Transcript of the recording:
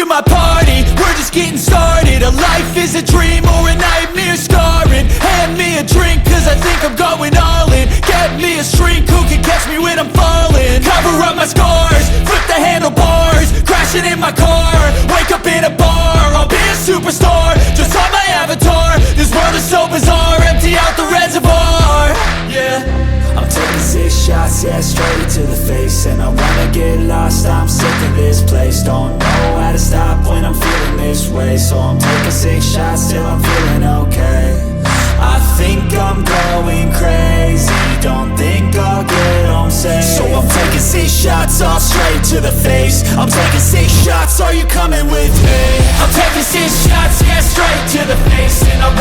my party, we're just getting started. A life is a dream or a nightmare scarring. Hand me a drink cause I think I'm going all in. Get me a shrink who can catch me when I'm falling. Cover up my scars, flip the handlebars, crashing in my car, wake up in a bar. I'll be a superstar, just on my avatar. This world is so bizarre, empty out the reservoir. Yeah, I'm taking 6 shots, yeah, straight to the face. And I wanna get lost, I'm sick of this place. Don't know how to stop when I'm feeling this way. So I'm taking 6 shots till I'm feeling okay. I think I'm going crazy, don't think I'll get home safe. So I'm taking 6 shots, all straight to the face. I'm taking 6 shots, are you coming with me? I'm taking 6 shots, yeah, straight to the face. And I